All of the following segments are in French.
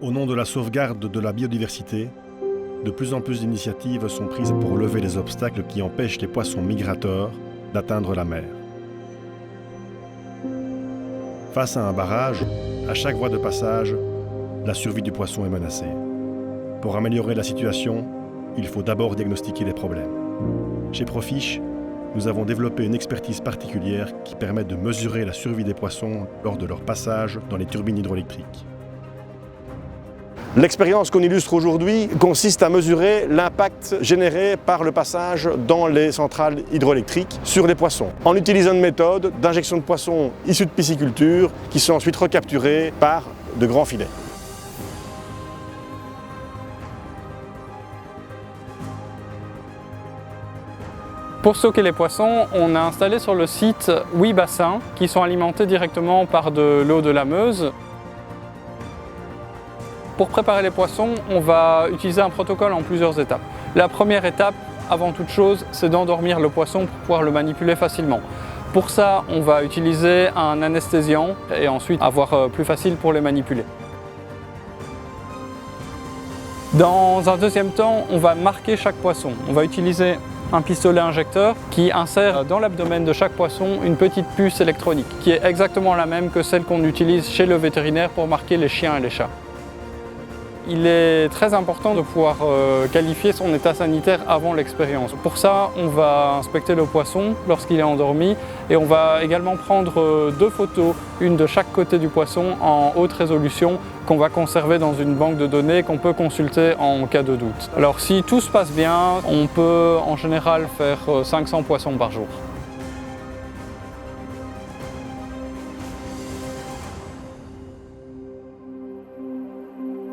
Au nom de la sauvegarde de la biodiversité, de plus en plus d'initiatives sont prises pour lever les obstacles qui empêchent les poissons migrateurs d'atteindre la mer. Face à un barrage, à chaque voie de passage, la survie du poisson est menacée. Pour améliorer la situation, il faut d'abord diagnostiquer les problèmes. Chez Profish, nous avons développé une expertise particulière qui permet de mesurer la survie des poissons lors de leur passage dans les turbines hydroélectriques. L'expérience qu'on illustre aujourd'hui consiste à mesurer l'impact généré par le passage dans les centrales hydroélectriques sur les poissons, en utilisant une méthode d'injection de poissons issus de pisciculture qui sont ensuite recapturés par de grands filets. Pour stocker les poissons, on a installé sur le site 8 bassins qui sont alimentés directement par de l'eau de la Meuse. Pour préparer les poissons, on va utiliser un protocole en plusieurs étapes. La première étape, avant toute chose, c'est d'endormir le poisson pour pouvoir le manipuler facilement. Pour ça, on va utiliser un anesthésiant et ensuite avoir plus facile pour les manipuler. Dans un deuxième temps, on va marquer chaque poisson. On va utiliser un pistolet injecteur qui insère dans l'abdomen de chaque poisson une petite puce électronique qui est exactement la même que celle qu'on utilise chez le vétérinaire pour marquer les chiens et les chats. Il est très important de pouvoir qualifier son état sanitaire avant l'expérience. Pour ça, on va inspecter le poisson lorsqu'il est endormi et on va également prendre 2 photos, une de chaque côté du poisson en haute résolution qu'on va conserver dans une banque de données qu'on peut consulter en cas de doute. Alors si tout se passe bien, on peut en général faire 500 poissons par jour.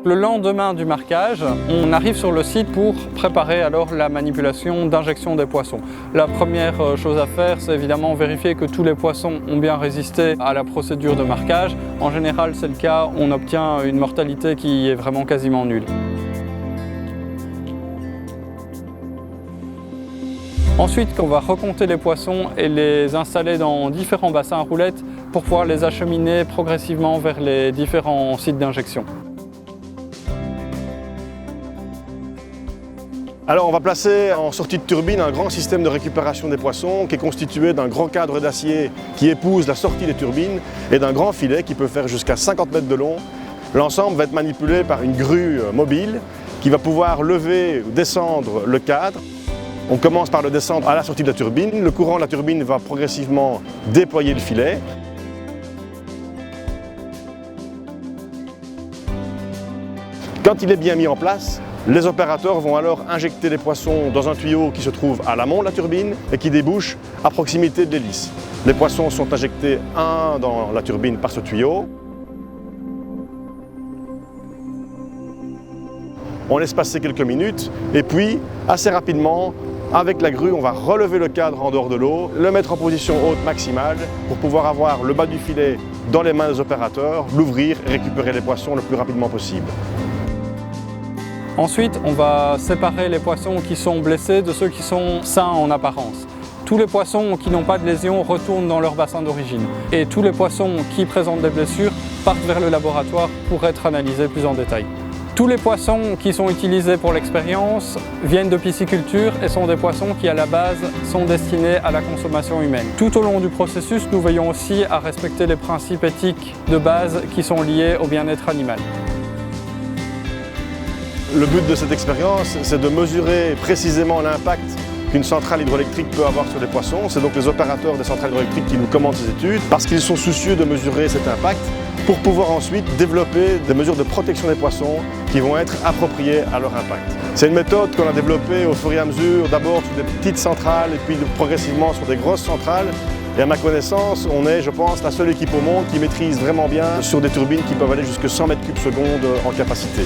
Le lendemain du marquage, on arrive sur le site pour préparer alors la manipulation d'injection des poissons. La première chose à faire, c'est évidemment vérifier que tous les poissons ont bien résisté à la procédure de marquage. En général, c'est le cas, on obtient une mortalité qui est vraiment quasiment nulle. Ensuite, on va recompter les poissons et les installer dans différents bassins à roulettes pour pouvoir les acheminer progressivement vers les différents sites d'injection. Alors on va placer en sortie de turbine un grand système de récupération des poissons qui est constitué d'un grand cadre d'acier qui épouse la sortie des turbines et d'un grand filet qui peut faire jusqu'à 50 mètres de long. L'ensemble va être manipulé par une grue mobile qui va pouvoir lever ou descendre le cadre. On commence par le descendre à la sortie de la turbine. Le courant de la turbine va progressivement déployer le filet. Quand il est bien mis en place, les opérateurs vont alors injecter les poissons dans un tuyau qui se trouve à l'amont de la turbine et qui débouche à proximité de l'hélice. Les poissons sont injectés un dans la turbine par ce tuyau. On laisse passer quelques minutes et puis, assez rapidement, avec la grue, on va relever le cadre en dehors de l'eau, le mettre en position haute maximale pour pouvoir avoir le bas du filet dans les mains des opérateurs, l'ouvrir et récupérer les poissons le plus rapidement possible. Ensuite, on va séparer les poissons qui sont blessés de ceux qui sont sains en apparence. Tous les poissons qui n'ont pas de lésions retournent dans leur bassin d'origine. Et tous les poissons qui présentent des blessures partent vers le laboratoire pour être analysés plus en détail. Tous les poissons qui sont utilisés pour l'expérience viennent de pisciculture et sont des poissons qui, à la base, sont destinés à la consommation humaine. Tout au long du processus, nous veillons aussi à respecter les principes éthiques de base qui sont liés au bien-être animal. Le but de cette expérience, c'est de mesurer précisément l'impact qu'une centrale hydroélectrique peut avoir sur les poissons. C'est donc les opérateurs des centrales hydroélectriques qui nous commandent ces études parce qu'ils sont soucieux de mesurer cet impact pour pouvoir ensuite développer des mesures de protection des poissons qui vont être appropriées à leur impact. C'est une méthode qu'on a développée au fur et à mesure, d'abord sur des petites centrales et puis progressivement sur des grosses centrales. Et à ma connaissance, on est, je pense, la seule équipe au monde qui maîtrise vraiment bien sur des turbines qui peuvent aller jusqu'à 100 mètres cubes secondes en capacité.